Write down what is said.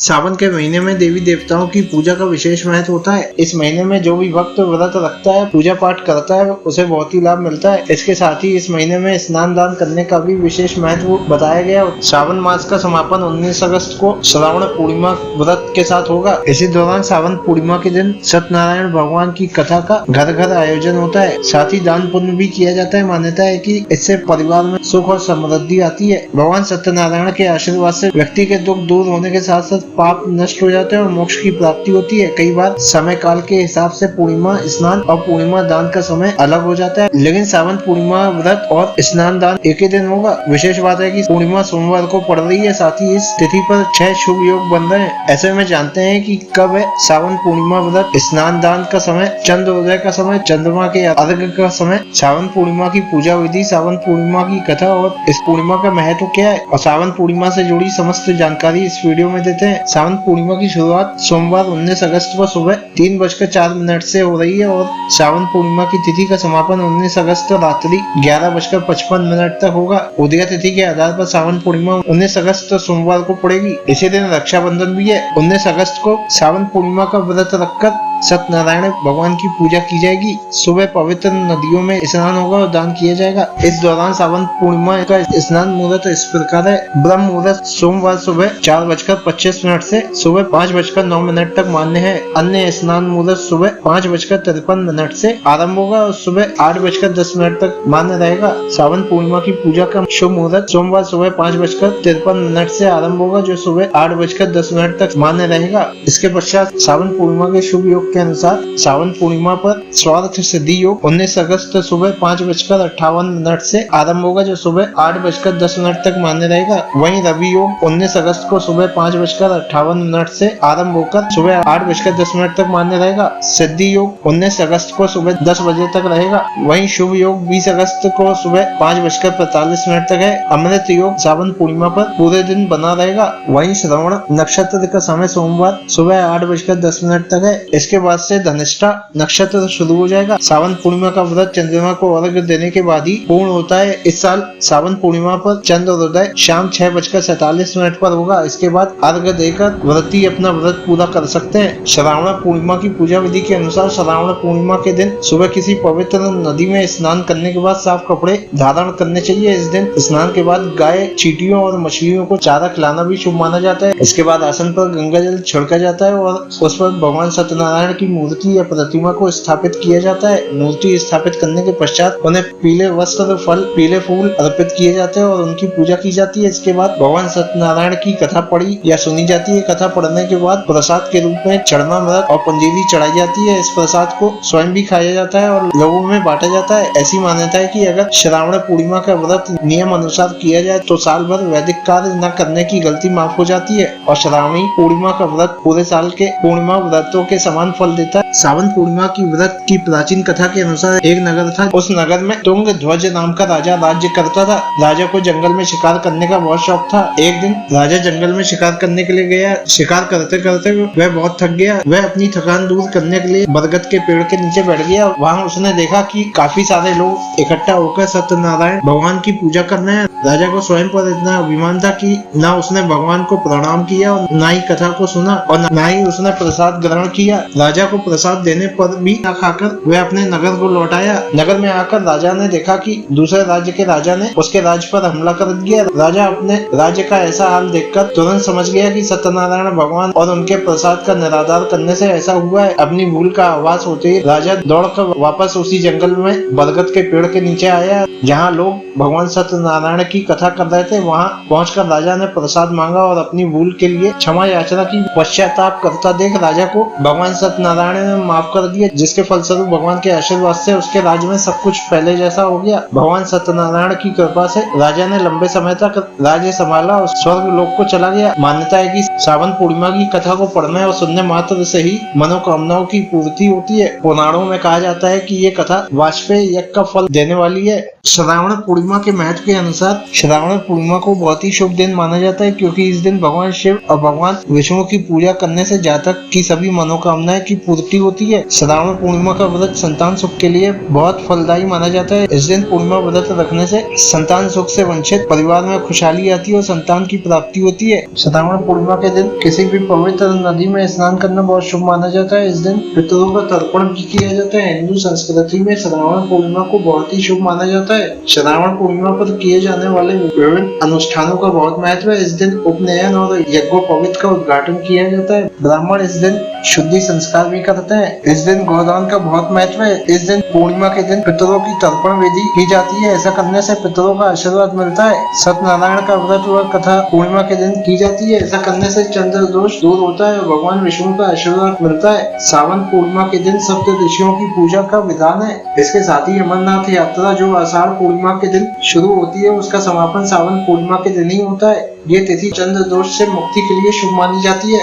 सावन के महीने में देवी देवताओं की पूजा का विशेष महत्व होता है। इस महीने में जो भी भक्त व्रत रखता है, पूजा पाठ करता है, उसे बहुत ही लाभ मिलता है। इसके साथ ही इस महीने में स्नान दान करने का भी विशेष महत्व बताया गया। सावन मास का समापन 19 अगस्त को श्रावण पूर्णिमा व्रत के साथ होगा। इसी दौरान सावन पूर्णिमा के दिन सत्यनारायण भगवान की कथा का घर घर आयोजन होता है। साथ ही दान पुण्य भी किया जाता है। मान्यता है कि इससे परिवार में सुख और समृद्धि आती है। भगवान सत्यनारायण के आशीर्वाद से व्यक्ति के दुख दूर होने के साथ साथ पाप नष्ट हो जाते हैं और मोक्ष की प्राप्ति होती है। कई बार समय काल के हिसाब से पूर्णिमा स्नान और पूर्णिमा दान का समय अलग हो जाता है, लेकिन सावन पूर्णिमा व्रत और स्नान दान एक ही दिन होगा। विशेष बात है कि पूर्णिमा सोमवार को पड़ रही है। साथ ही इस तिथि पर 6 शुभ योग बन रहे हैं। ऐसे में जानते हैं कि कब है सावन पूर्णिमा व्रत, स्नान दान का समय, चंद्रोदय का समय, चंद्रमा के अर्घ्य का समय, सावन पूर्णिमा की पूजा विधि, सावन पूर्णिमा की कथा और इस पूर्णिमा का महत्व क्या है और सावन पूर्णिमा से जुड़ी समस्त जानकारी इस वीडियो में देते हैं। सावन पूर्णिमा की शुरुआत सोमवार 19 अगस्त को सुबह 3:04 से हो रही है और सावन पूर्णिमा की तिथि का समापन 19 अगस्त रात्रि 11:55 तक होगा। उदय तिथि के आधार पर सावन पूर्णिमा 19 अगस्त सोमवार को पड़ेगी। इसी दिन रक्षाबंधन भी है। 19 अगस्त को सावन पूर्णिमा का व्रत रखकर सत्यनारायण भगवान की पूजा की जाएगी। सुबह पवित्र नदियों में स्नान होगा और दान किया जाएगा। इस दौरान सावन पूर्णिमा का स्नान मुहूर्त इस प्रकार है। ब्रह्म मुहूर्त सोमवार सुबह 4:25 से सुबह 5:09 तक मान्य है। अन्य स्नान मुहूर्त सुबह 5:53 से आरंभ होगा और सुबह 8:10 तक मान्य रहेगा। सावन पूर्णिमा की पूजा का शुभ मुहूर्त सोमवार सुबह 5:53 से आरंभ होगा, जो सुबह 8:10 तक मान्य रहेगा। इसके पश्चात सावन पूर्णिमा के शुभ योग के अनुसार सावन पूर्णिमा पर स्वार्थ सिद्धि योग 19 अगस्त सुबह 5:58 से आरंभ होगा, जो सुबह 8:10 तक मान्य रहेगा। वहीं रवि योग 19 अगस्त को सुबह 5:58 से आरंभ होकर सुबह 8:10 तक मान्य रहेगा। सिद्धि योग 19 अगस्त को सुबह 10 बजे तक रहेगा। वहीं शुभ योग 20 अगस्त को सुबह 5:45 तक है। अमृत योग सावन पूर्णिमा पर पूरे दिन बना रहेगा। वहीं श्रवण नक्षत्र का समय सोमवार सुबह 8:10 तक है। इसके बाद से धनिष्ठा नक्षत्र शुरू हो जाएगा। सावन पूर्णिमा का व्रत चंद्रमा को अर्घ्य देने के बाद ही पूर्ण होता है। इस साल सावन पूर्णिमा पर चंद्रोदय शाम 6:47 पर होगा। इसके बाद अर्घ्य देकर व्रती अपना व्रत पूरा कर सकते हैं। श्रावण पूर्णिमा की पूजा विधि के अनुसार श्रावण पूर्णिमा के दिन सुबह किसी पवित्र नदी में स्नान करने के बाद साफ कपड़े धारण करने चाहिए। इस दिन स्नान के बाद गाय, चींटियों और मछलियों को चारा खिलाना भी शुभ माना जाता है। इसके बाद आसन पर गंगा जल छिड़का जाता है और उस पर भगवान सत्यनारायण की मूर्ति या प्रतिमा को स्थापित किया जाता है। मूर्ति स्थापित करने के पश्चात उन्हें पीले वस्त्र, फल, पीले फूल अर्पित किए जाते हैं और उनकी पूजा की जाती है। इसके बाद भगवान सत्यनारायण की कथा पढ़ी या सुनी जाती है। कथा पढ़ने के बाद प्रसाद के रूप में चरणामृत और पंजीरी चढ़ाई जाती है। इस प्रसाद को स्वयं भी खाया जाता है और लोगों में बांटा जाता है। ऐसी मान्यता है कि अगर श्रावण पूर्णिमा का व्रत नियम अनुसार किया जाए तो साल भर वैदिक कार्य न करने की गलती माफ हो जाती है और श्रावणी पूर्णिमा का व्रत पूरे साल के पूर्णिमा व्रतों के समान फल देता है। सावन पूर्णिमा की व्रत की प्राचीन कथा के अनुसार एक नगर था। उस नगर में तुंग ध्वज नाम का राजा राज्य करता था। राजा को जंगल में शिकार करने का बहुत शौक था। एक दिन राजा जंगल में शिकार करने के लिए गया। शिकार करते करते वह बहुत थक गया। वह अपनी थकान दूर करने के लिए बरगद के पेड़ के नीचे बैठ गया। वहाँ उसने देखा कि काफी सारे लोग इकट्ठा होकर सत्यनारायण भगवान की पूजा कर रहे हैं। राजा को स्वयं पर इतना अभिमान था कि न उसने भगवान को प्रणाम किया और न ही कथा को सुना और न ही उसने प्रसाद ग्रहण किया। राजा को प्रसाद देने पर भी न खाकर वह अपने नगर को लौट आया। नगर में आकर राजा ने देखा कि दूसरे राज्य के राजा ने उसके राज्य पर हमला कर दिया। राजा अपने राज्य का ऐसा हाल देखकर तुरंत समझ गया कि सत्यनारायण भगवान और उनके प्रसाद का निरादर करने से ऐसा हुआ है। अपनी भूल का आभास होते ही राजा दौड़कर वापस उसी जंगल में बरगद के पेड़ के नीचे आया जहाँ लोग भगवान सत्यनारायण की कथा कर रहे थे। वहाँ पहुंचकर राजा ने प्रसाद मांगा और अपनी भूल के लिए क्षमा याचना की। पश्चाताप करता देख राजा को भगवान सत्यनारायण ने माफ कर दिया, जिसके फलस्वरूप भगवान के आशीर्वाद से उसके राज्य में सब कुछ पहले जैसा हो गया। भगवान सत्यनारायण की कृपा से राजा ने लंबे समय तक राज्य संभाला और स्वर्ग लोक को चला गया। मान्यता है कि सावन पूर्णिमा की कथा को पढ़ने और सुनने मात्र से ही मनोकामनाओं की पूर्ति होती है। पुराणों में कहा जाता है कि ये कथा वाजपेयी यज्ञ का फल देने वाली है। श्रावण पूर्णिमा के महत्व के अनुसार श्रावण पूर्णिमा को बहुत ही शुभ दिन माना जाता है, क्योंकि इस दिन भगवान शिव और भगवान विष्णु की पूजा करने से जातक की सभी मनोकामनाएं की पूर्ति होती है। श्रावण पूर्णिमा का व्रत संतान सुख के लिए बहुत फलदायी माना जाता है। इस दिन पूर्णिमा व्रत रखने से संतान सुख से वंचित परिवार में खुशहाली आती है और संतान की प्राप्ति होती है। श्रावण पूर्णिमा के दिन किसी भी पवित्र नदी में स्नान करना बहुत शुभ माना जाता है। इस दिन पितरों का तर्पण भी किया जाता है। हिंदू संस्कृति में श्रावण पूर्णिमा को बहुत ही शुभ माना जाता है। श्रावण पूर्णिमा पर किए जाने वाले विभिन्न अनुष्ठानों का बहुत महत्व है। इस दिन उपनयन और यज्ञोपवीत का उद्घाटन किया जाता है। ब्राह्मण इस दिन शुद्धि संस्कार भी करते हैं। इस दिन गोदान का बहुत महत्व है। इस दिन पूर्णिमा के दिन पितरों की तर्पण विधि की जाती है। ऐसा करने से पितरों का आशीर्वाद मिलता है। सत्यनारायण का व्रत व कथा पूर्णिमा के दिन की जाती है। ऐसा करने से चंद्र दोष दूर होता है और भगवान विष्णु का आशीर्वाद मिलता है। सावन पूर्णिमा के दिन सप्त ऋषियों की पूजा का विधान है। इसके साथ ही अमरनाथ यात्रा जो आषाढ़ पूर्णिमा के दिन शुरू होती है, उसका समापन सावन पूर्णिमा के दिन ही होता है। ये तिथि चंद्र दोष से मुक्ति के लिए शुभ मानी जाती है।